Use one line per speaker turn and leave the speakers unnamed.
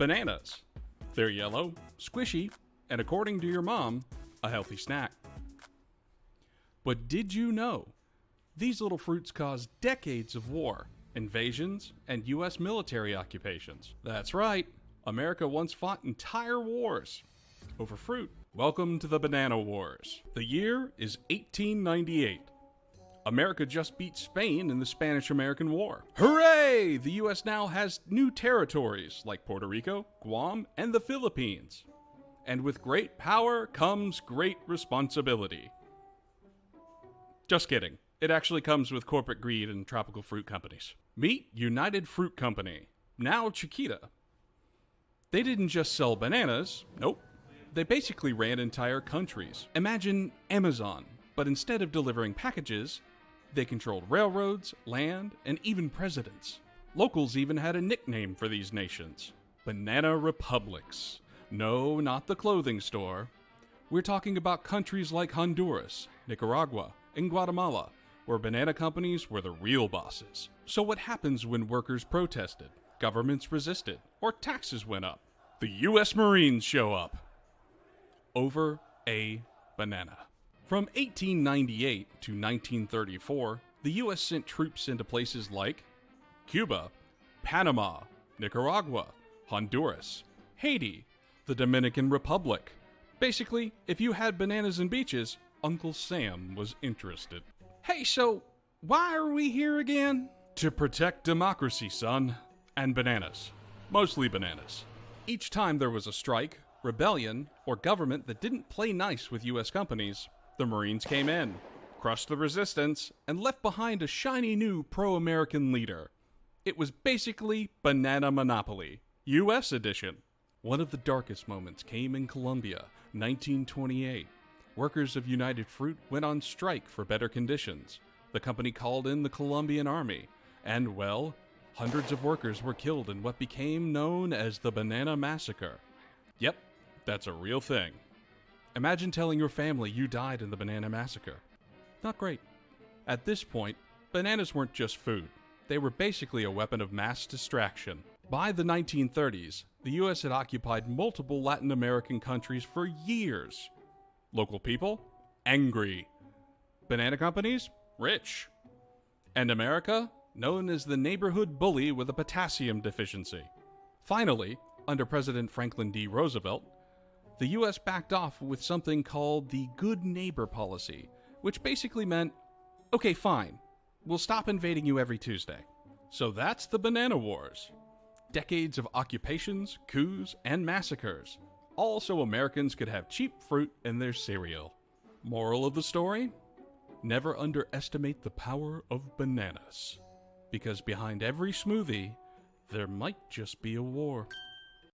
Bananas. They're yellow, squishy, and according to your mom, a healthy snack. But did you know these little fruits caused decades of war, invasions, and U.S. military occupations? That's right, America once fought entire wars over fruit. Welcome to the Banana Wars. The year is 1898. America just beat Spain in the Spanish-American War. Hooray! The U.S. now has new territories like Puerto Rico, Guam, and the Philippines. And with great power comes great responsibility. Just kidding. It actually comes with corporate greed and tropical fruit companies. Meet United Fruit Company, now Chiquita. They didn't just sell bananas. Nope. They basically ran entire countries. Imagine Amazon, but instead of delivering packages, they controlled railroads, land, and even presidents. Locals even had a nickname for these nations: Banana Republics. No, not the clothing store. We're talking about countries like Honduras, Nicaragua, and Guatemala, where banana companies were the real bosses. So what happens when workers protested, governments resisted, or taxes went up? The U.S. Marines show up. Over a banana. From 1898 to 1934, the U.S. sent troops into places like Cuba, Panama, Nicaragua, Honduras, Haiti, the Dominican Republic. Basically, if you had bananas and beaches, Uncle Sam was interested. Hey, so why are we here again? To protect democracy, son. And bananas. Mostly bananas. Each time there was a strike, rebellion, or government that didn't play nice with U.S. companies, the Marines came in, crushed the resistance, and left behind a shiny new pro-American leader. It was basically banana monopoly, U.S. edition. One of the darkest moments came in Colombia, 1928. Workers of United Fruit went on strike for better conditions. The company called in the Colombian army, and, well, hundreds of workers were killed in what became known as the Banana Massacre. Yep, that's a real thing. Imagine telling your family you died in the Banana Massacre. Not great. At this point, bananas weren't just food. They were basically a weapon of mass distraction. By the 1930s, the U.S. had occupied multiple Latin American countries for years. Local people? Angry. Banana companies? Rich. And America? Known as the neighborhood bully with a potassium deficiency. Finally, under President Franklin D. Roosevelt, the U.S. backed off with something called the Good Neighbor Policy, which basically meant, okay, fine, we'll stop invading you every Tuesday. So that's the Banana Wars. Decades of occupations, coups, and massacres, all so Americans could have cheap fruit in their cereal. Moral of the story? Never underestimate the power of bananas, because behind every smoothie, there might just be a war.